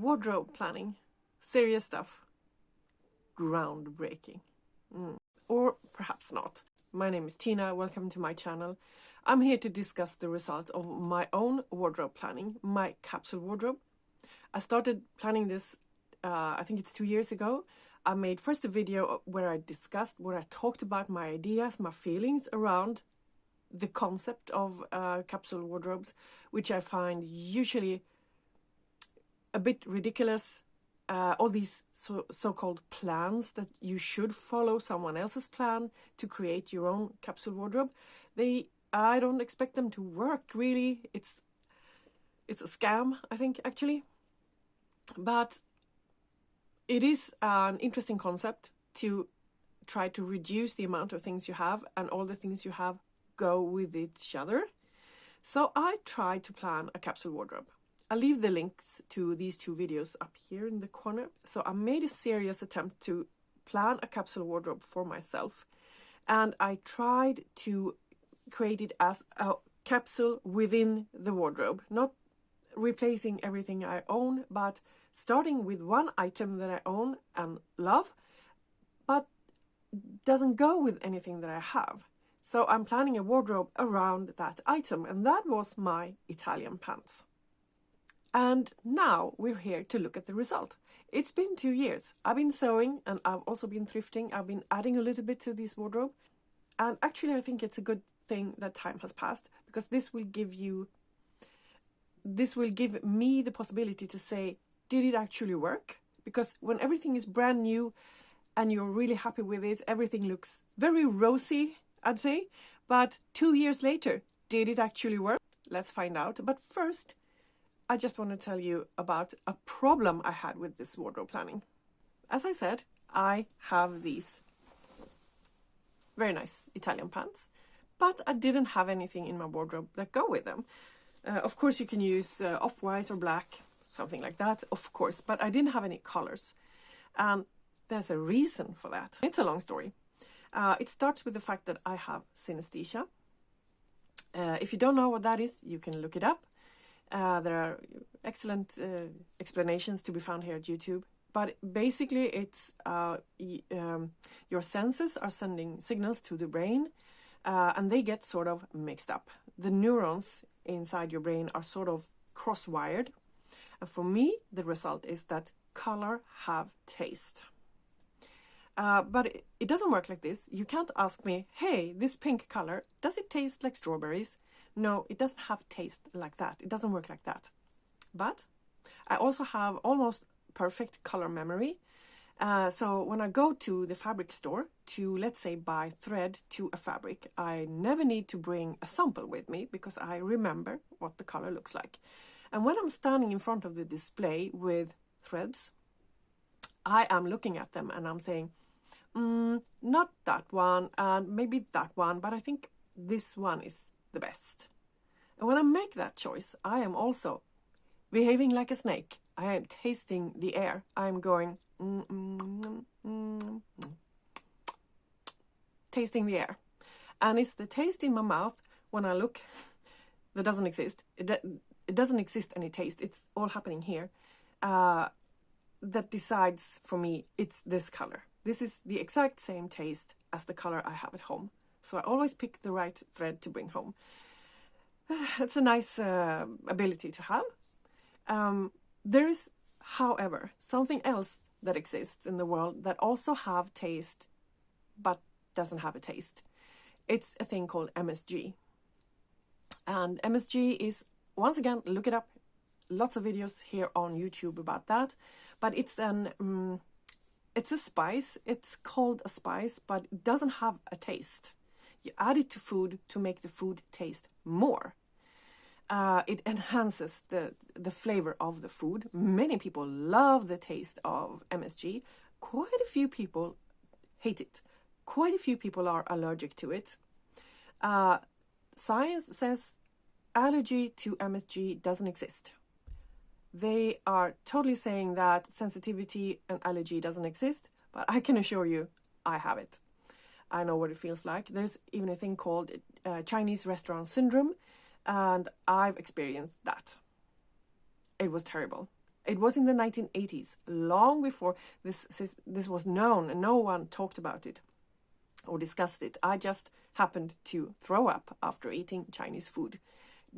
Wardrobe planning. Serious stuff. Groundbreaking. Or perhaps not. My name is Tina. Welcome to my channel. I'm here to discuss the results of my own wardrobe planning, my capsule wardrobe. I started planning this, I think it's 2 years ago. I made first a video where I talked about my ideas, my feelings around the concept of capsule wardrobes, which I find usually a bit ridiculous. All these so-called plans that you should follow someone else's plan to create your own capsule wardrobe. I don't expect them to work, really. It's a scam, I think, actually. But it is an interesting concept to try to reduce the amount of things you have and all the things you have go with each other. So I tried to plan a capsule wardrobe. I'll leave the links to these 2 videos up here in the corner. So I made a serious attempt to plan a capsule wardrobe for myself. And I tried to create it as a capsule within the wardrobe. Not replacing everything I own, but starting with one item that I own and love, but doesn't go with anything that I have. So I'm planning a wardrobe around that item, and that was my Italian pants. And now we're here to look at the result. It's been 2 years. I've been sewing and I've also been thrifting. I've been adding a little bit to this wardrobe. And actually I think it's a good thing that time has passed, because this will give me the possibility to say, did it actually work? Because when everything is brand new and you're really happy with it, everything looks very rosy, I'd say. But 2 years later, did it actually work? Let's find out. But first, I just want to tell you about a problem I had with this wardrobe planning. As I said, I have these very nice Italian pants, but I didn't have anything in my wardrobe that go with them. Of course, you can use off-white or black, something like that, of course, but I didn't have any colors. And there's a reason for that. It's a long story. It starts with the fact that I have synesthesia. If you don't know what that is, you can look it up. There are excellent explanations to be found here at YouTube. But basically, it's your senses are sending signals to the brain, and they get sort of mixed up. The neurons inside your brain are sort of cross-wired. And for me, the result is that color have taste. But it doesn't work like this. You can't ask me, hey, this pink color, does it taste like strawberries? No, it doesn't have taste like that. It doesn't work like that. But I also have almost perfect color memory. So when I go to the fabric store to, let's say, buy thread to a fabric, I never need to bring a sample with me because I remember what the color looks like. And when I'm standing in front of the display with threads, I am looking at them and I'm saying, not that one and maybe that one, but I think this one is the best. And when I make that choice, I am also behaving like a snake. I am tasting the air. I am going, tasting the air. And it's the taste in my mouth when I look that doesn't exist. It doesn't exist any taste. It's all happening here. That decides for me, it's this color. This is the exact same taste as the color I have at home. So I always pick the right thread to bring home. It's a nice ability to have. There is, however, something else that exists in the world that also have taste, but doesn't have a taste. It's a thing called MSG. And MSG is, once again, look it up. Lots of videos here on YouTube about that. But it's a spice. It's called a spice, but it doesn't have a taste. You add it to food to make the food taste more. It enhances the flavor of the food. Many people love the taste of MSG. Quite a few people hate it. Quite a few people are allergic to it. Science says allergy to MSG doesn't exist. They are totally saying that sensitivity and allergy doesn't exist, but I can assure you I have it. I know what it feels like. There's even a thing called Chinese restaurant syndrome, and I've experienced that. It was terrible. It was in the 1980s, long before this was known, and no one talked about it or discussed it. I just happened to throw up after eating Chinese food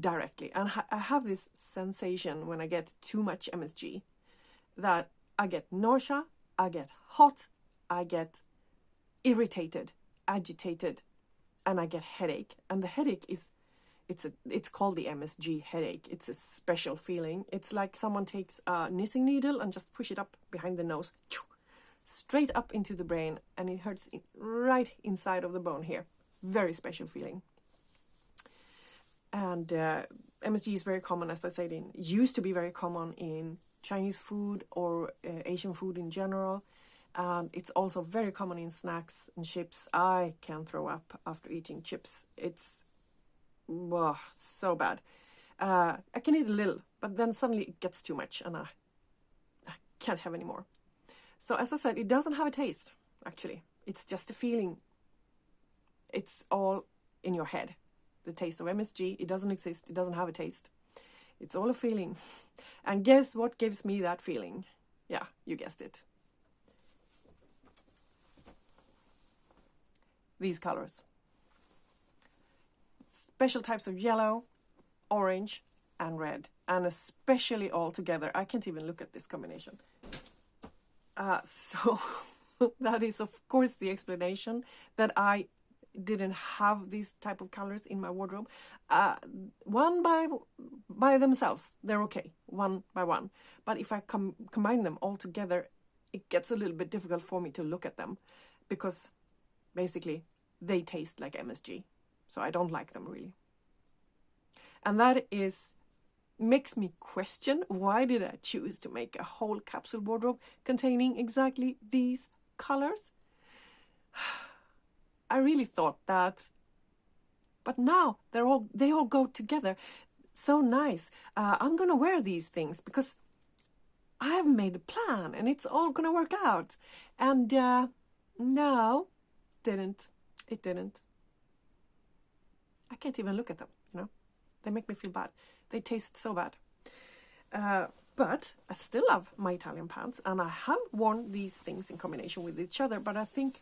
directly. And I have this sensation when I get too much MSG that I get nausea, I get hot, I get irritated, agitated, and I get headache. And the headache is, it's called the MSG headache. It's a special feeling. It's like someone takes a knitting needle and just push it up behind the nose, straight up into the brain, and it hurts right inside of the bone here. Very special feeling. And MSG is very common, as I said, used to be very common in Chinese food or Asian food in general. And it's also very common in snacks and chips. I can throw up after eating chips. It's so bad. I can eat a little, but then suddenly it gets too much and I can't have any more. So as I said, it doesn't have a taste, actually. It's just a feeling. It's all in your head. The taste of MSG, it doesn't exist. It doesn't have a taste. It's all a feeling. And guess what gives me that feeling? Yeah, you guessed it. These colors. Special types of yellow, orange, and red. And especially all together. I can't even look at this combination. So that is, of course, the explanation that I didn't have these type of colors in my wardrobe. One by themselves, they're okay, one by one. But if I combine them all together, it gets a little bit difficult for me to look at them, because basically they taste like MSG. So I don't like them really. And that makes me question, why did I choose to make a whole capsule wardrobe containing exactly these colors? I really thought that, but now they all go together. So nice. I'm gonna wear these things because I have made a plan and it's all gonna work out. And no, it didn't. I can't even look at them, you know. They make me feel bad. They taste so bad. But I still love my Italian pants, and I have worn these things in combination with each other, but I think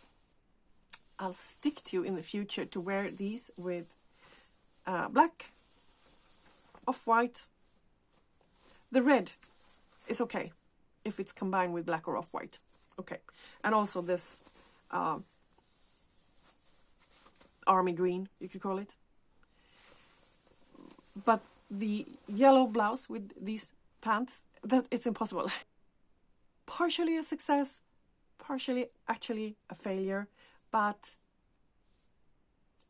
I'll stick to in the future to wear these with black, off-white. The red is okay if it's combined with black or off-white. Okay. And also this army green, you could call it. But the yellow blouse with these pants, that it's impossible. Partially a success, partially actually a failure, but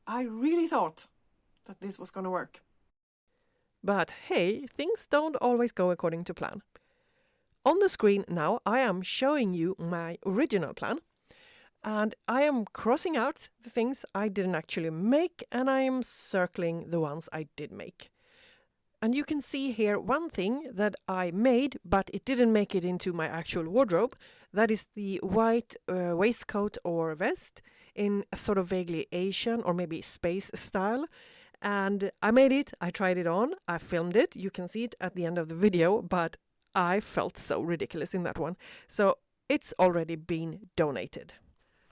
I really thought that this was going to work. But hey, things don't always go according to plan. On the screen now I am showing you my original plan, and I am crossing out the things I didn't actually make, and I am circling the ones I did make. And you can see here one thing that I made, but it didn't make it into my actual wardrobe. That is the white waistcoat or vest in a sort of vaguely Asian or maybe space style. And I made it, I tried it on, I filmed it. You can see it at the end of the video, but I felt so ridiculous in that one. So it's already been donated.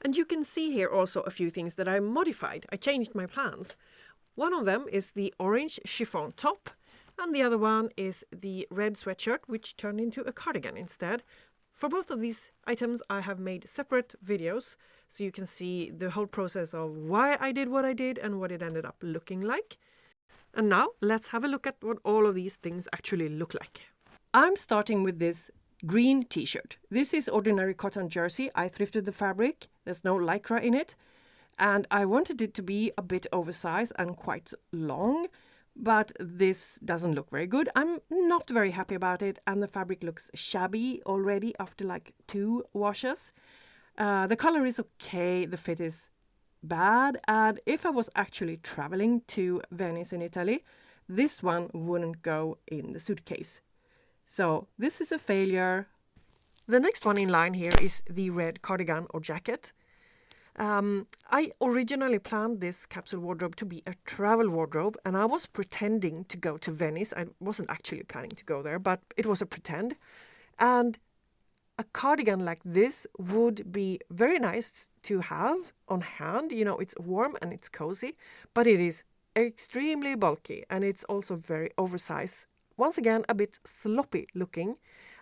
And you can see here also a few things that I modified. I changed my plans. One of them is the orange chiffon top. And the other one is the red sweatshirt, which turned into a cardigan instead. For both of these items, I have made separate videos, so you can see the whole process of why I did what I did and what it ended up looking like. And now, let's have a look at what all of these things actually look like. I'm starting with this green t-shirt. This is ordinary cotton jersey. I thrifted the fabric. There's no lycra in it. And I wanted it to be a bit oversized and quite long. But this doesn't look very good. I'm not very happy about it, and the fabric looks shabby already after like 2 washes. The color is okay, the fit is bad, and if I was actually traveling to Venice in Italy, this one wouldn't go in the suitcase. So this is a failure. The next one in line here is the red cardigan or jacket. I originally planned this capsule wardrobe to be a travel wardrobe, and I was pretending to go to Venice. I wasn't actually planning to go there, but it was a pretend. And a cardigan like this would be very nice to have on hand. You know, it's warm and it's cozy, but it is extremely bulky and it's also very oversized. Once again, a bit sloppy looking.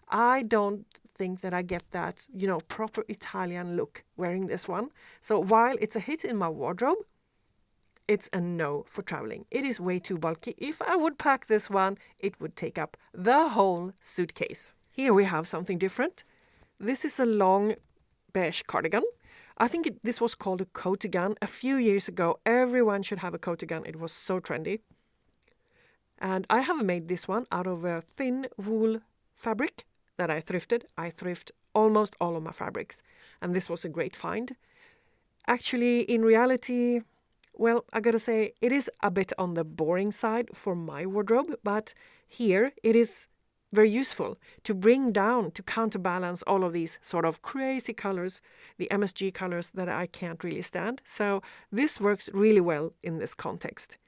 I don't think that I get that, you know, proper Italian look wearing this one. So while it's a hit in my wardrobe, it's a no for traveling. It is way too bulky. If I would pack this one, it would take up the whole suitcase. Here we have something different. This is a long beige cardigan. I think this was called a coatigan. A few years ago, everyone should have a coatigan. It was so trendy. And I have made this one out of a thin wool fabric that I thrifted. I thrift almost all of my fabrics, and this was a great find. Actually, in reality, well, I gotta say, it is a bit on the boring side for my wardrobe, but here it is very useful to bring down, to counterbalance all of these sort of crazy colors, the MSG colors that I can't really stand. So this works really well in this context.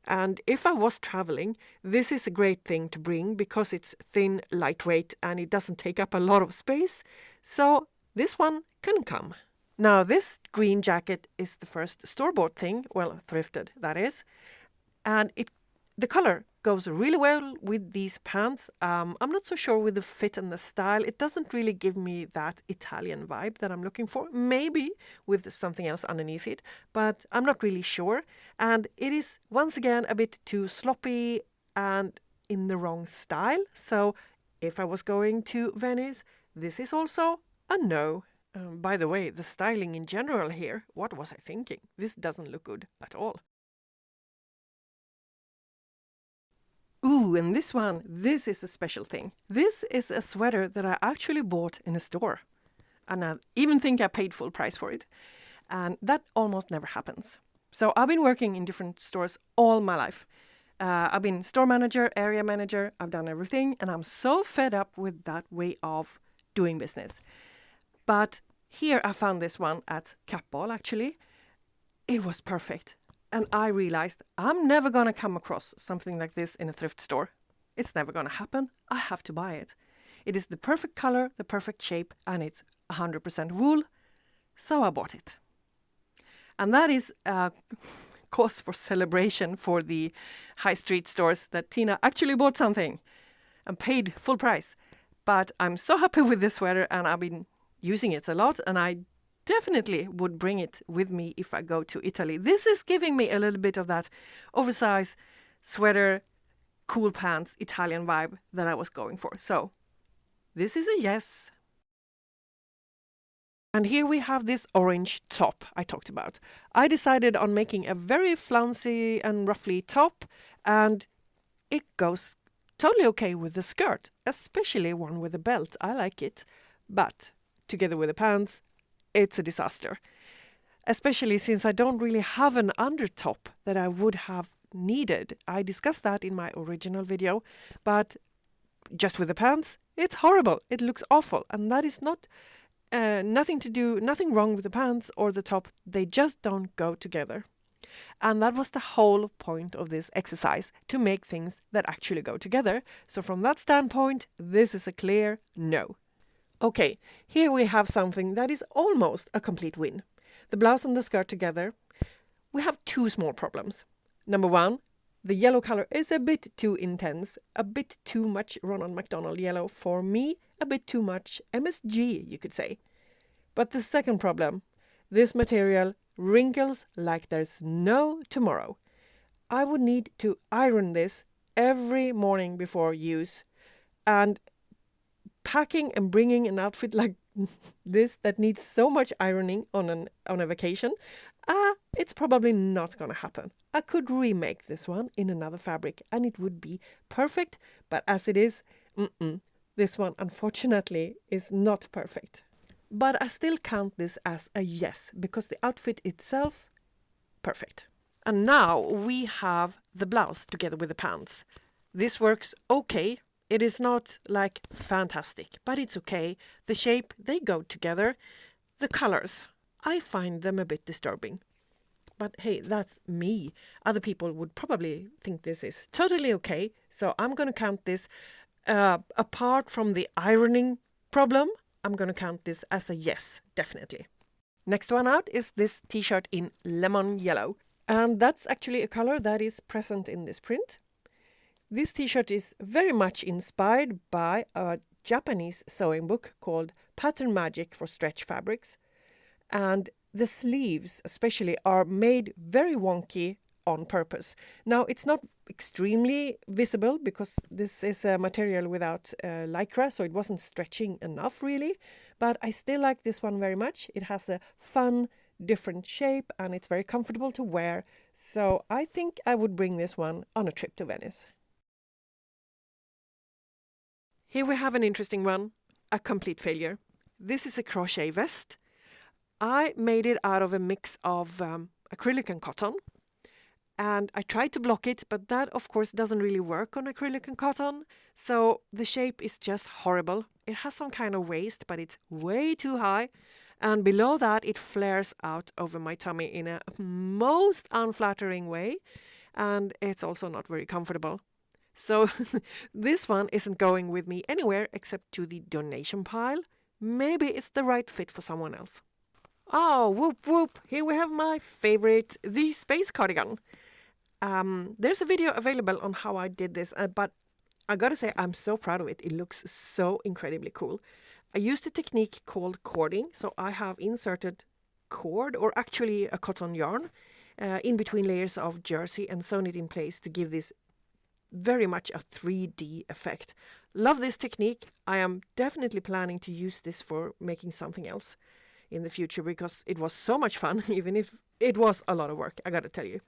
And if I was traveling, this is a great thing to bring because it's thin, lightweight, and it doesn't take up a lot of space. So this one can come. Now, this green jacket is the first store-bought thing, well, thrifted, that is. And the color goes really well with these pants. I'm not so sure with the fit and the style. It doesn't really give me that Italian vibe that I'm looking for. Maybe with something else underneath it, but I'm not really sure. And it is, once again, a bit too sloppy and in the wrong style. So if I was going to Venice, this is also a no. By the way, the styling in general here, what was I thinking? This doesn't look good at all. Ooh, and this one, this is a special thing. This is a sweater that I actually bought in a store. And I even think I paid full price for it. And that almost never happens. So I've been working in different stores all my life. I've been store manager, area manager, I've done everything. And I'm so fed up with that way of doing business. But here I found this one at Capsule actually. It was perfect. And I realized I'm never going to come across something like this in a thrift store. It's never going to happen. I have to buy it. It is the perfect color, the perfect shape, and it's 100% wool. So I bought it. And that is a cause for celebration for the high street stores that Tina actually bought something and paid full price. But I'm so happy with this sweater and I've been using it a lot, and I definitely would bring it with me if I go to Italy. This is giving me a little bit of that oversized sweater, cool pants, Italian vibe that I was going for. So this is a yes. And here we have this orange top I talked about. I decided on making a very flouncy and ruffly top, and it goes totally okay with the skirt, especially one with a belt. I like it, but together with the pants, it's a disaster, especially since I don't really have an undertop that I would have needed. I discussed that in my original video, but just with the pants, it's horrible. It looks awful, and that is not nothing wrong with the pants or the top. They just don't go together. And that was the whole point of this exercise, to make things that actually go together. So from that standpoint, this is a clear no. Okay, here we have something that is almost a complete win. The blouse and the skirt together. We have two small problems. Number one, the yellow color is a bit too intense, a bit too much Ronald McDonald yellow for me, a bit too much MSG, you could say. But the second problem, this material wrinkles like there's no tomorrow. I would need to iron this every morning before use, and packing and bringing an outfit like this that needs so much ironing on a vacation, it's probably not going to happen. I could remake this one in another fabric and it would be perfect, but as it is, this one unfortunately is not perfect. But I still count this as a yes, because the outfit itself, perfect. And now we have the blouse together with the pants. This works okay. It is not like fantastic, but it's okay. The shape, they go together. The colors, I find them a bit disturbing. But hey, that's me. Other people would probably think this is totally okay. So I'm going to count this, apart from the ironing problem, I'm going to count this as a yes, definitely. Next one out is this t-shirt in lemon yellow. And that's actually a color that is present in this print. This t-shirt is very much inspired by a Japanese sewing book called Pattern Magic for Stretch Fabrics. And the sleeves especially are made very wonky on purpose. Now, it's not extremely visible because this is a material without lycra, so it wasn't stretching enough really. But I still like this one very much. It has a fun, different shape and it's very comfortable to wear. So I think I would bring this one on a trip to Venice. Here we have an interesting one, a complete failure. This is a crochet vest. I made it out of a mix of acrylic and cotton. And I tried to block it, but that of course doesn't really work on acrylic and cotton. So the shape is just horrible. It has some kind of waist, but it's way too high. And below that, it flares out over my tummy in a most unflattering way. And it's also not very comfortable. So this one isn't going with me anywhere except to the donation pile. Maybe it's the right fit for someone else. Oh, whoop whoop. Here we have my favorite, the space cardigan. There's a video available on how I did this, but I gotta say I'm so proud of it. It looks so incredibly cool. I used a technique called cording, so I have inserted cord, or actually a cotton yarn, in between layers of jersey and sewn it in place to give this very much a 3D effect. Love this technique. I am definitely planning to use this for making something else in the future because it was so much fun, even if it was a lot of work, I gotta tell you.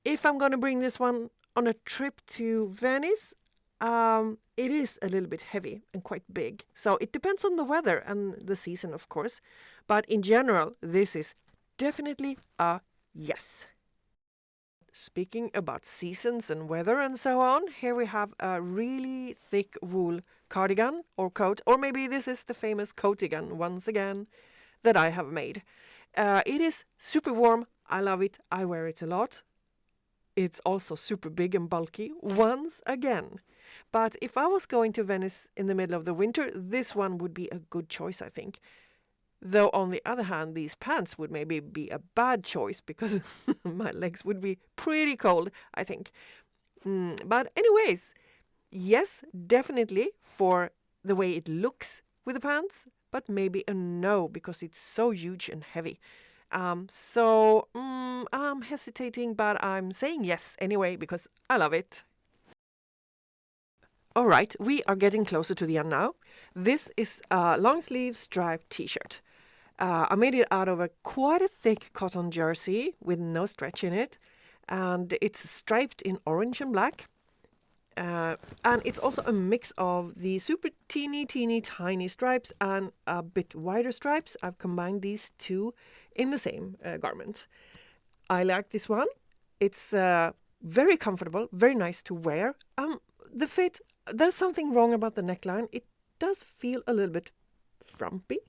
If I'm gonna bring this one on a trip to Venice, it is a little bit heavy and quite big. So it depends on the weather and the season, of course. But in general, this is definitely a yes. Speaking about seasons and weather and so on, here we have a really thick wool cardigan or coat, or maybe this is the famous coatigan once again that I have made. It is super warm. I love it. I wear it a lot. It's also super big and bulky once again. But if I was going to Venice in the middle of the winter, this one would be a good choice, I think. Though on the other hand, these pants would maybe be a bad choice because my legs would be pretty cold, I think. But anyways, yes, definitely for the way it looks with the pants, but maybe a no because it's so huge and heavy. So I'm hesitating, but I'm saying yes anyway because I love it. All right, we are getting closer to the end now. This is a long sleeve striped t-shirt. I made it out of quite a thick cotton jersey with no stretch in it. And it's striped in orange and black. And it's also a mix of the super teeny tiny stripes and a bit wider stripes. I've combined these two in the same garment. I like this one. It's very comfortable, very nice to wear. The fit, there's something wrong about the neckline. It does feel a little bit frumpy.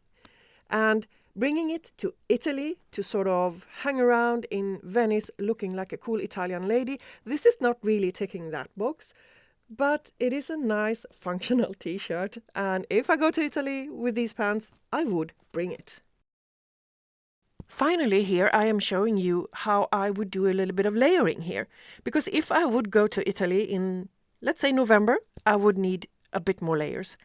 And bringing it to Italy to sort of hang around in Venice looking like a cool Italian lady, this is not really ticking that box. But it is a nice functional t-shirt. And if I go to Italy with these pants, I would bring it. Finally, here I am showing you how I would do a little bit of layering here. Because if I would go to Italy in, let's say, November, I would need a bit more layers.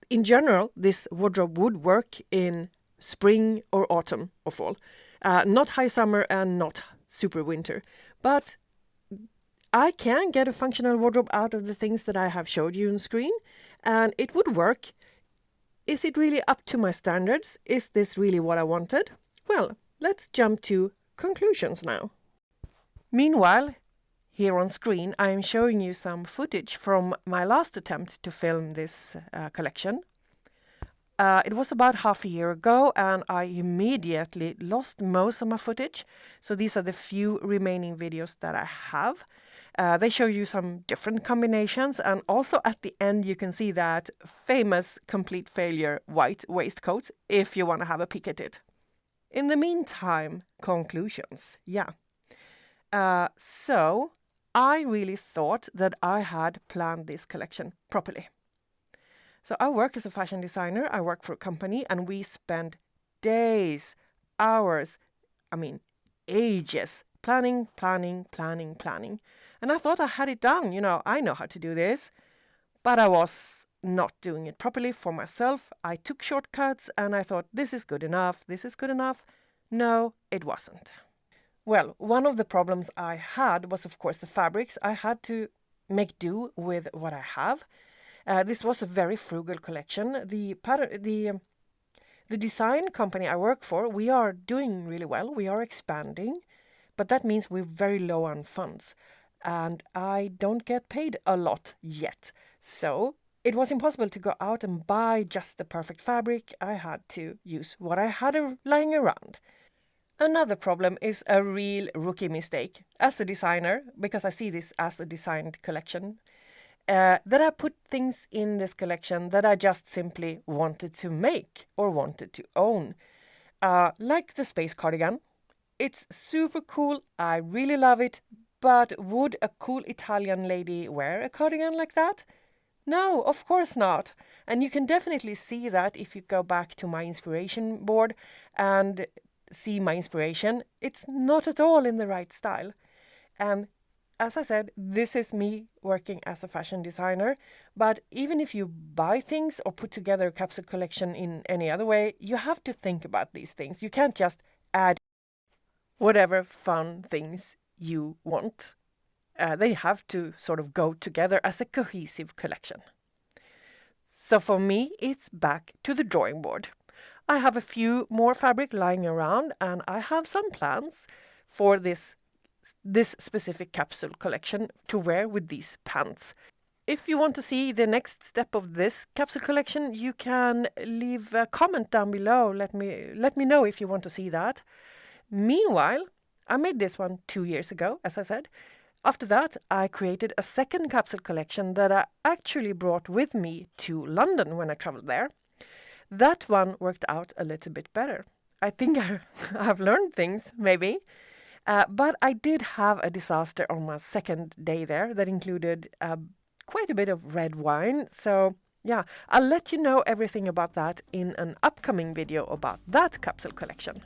In general, this wardrobe would work in spring or autumn or fall. Not high summer and not super winter. But I can get a functional wardrobe out of the things that I have showed you on screen. And it would work. Is it really up to my standards? Is this really what I wanted? Well, let's jump to conclusions now. Meanwhile, here on screen, I am showing you some footage from my last attempt to film this collection. It was about half a year ago, and I immediately lost most of my footage. So these are the few remaining videos that I have. They show you some different combinations, and also at the end you can see that famous complete failure white waistcoat if you want to have a peek at it. In the meantime, conclusions. Yeah. So I really thought that I had planned this collection properly. So I work as a fashion designer, I work for a company, and we spend days, hours, ages planning. And I thought I had it down, I know how to do this. But I was not doing it properly for myself. I took shortcuts and I thought, this is good enough. No, it wasn't. Well, one of the problems I had was, of course, the fabrics. I had to make do with what I have. This was a very frugal collection. The design company I work for, we are doing really well. We are expanding, but that means we're very low on funds, and I don't get paid a lot yet. So it was impossible to go out and buy just the perfect fabric. I had to use what I had lying around. Another problem is a real rookie mistake as a designer, because I see this as a designed collection. That I put things in this collection that I just simply wanted to make or wanted to own. Like the space cardigan. It's super cool, I really love it, but would a cool Italian lady wear a cardigan like that? No, of course not. And you can definitely see that if you go back to my inspiration board and see my inspiration. It's not at all in the right style. And as I said, this is me working as a fashion designer, but even if you buy things or put together a capsule collection in any other way, you have to think about these things. You can't just add whatever fun things you want. They have to sort of go together as a cohesive collection. So for me, it's back to the drawing board. I have a few more fabric lying around, and I have some plans for this specific capsule collection to wear with these pants. If you want to see the next step of this capsule collection, you can leave a comment down below. Let me know if you want to see that. Meanwhile, I made this one 2 years ago, as I said. After that, I created a second capsule collection that I actually brought with me to London when I traveled there. That one worked out a little bit better. I think I've learned things, maybe. But I did have a disaster on my second day there that included quite a bit of red wine. So yeah, I'll let you know everything about that in an upcoming video about that capsule collection.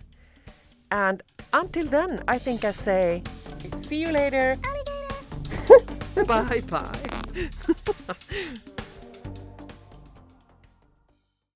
And until then, I think I say, see you later. Alligator! Bye bye.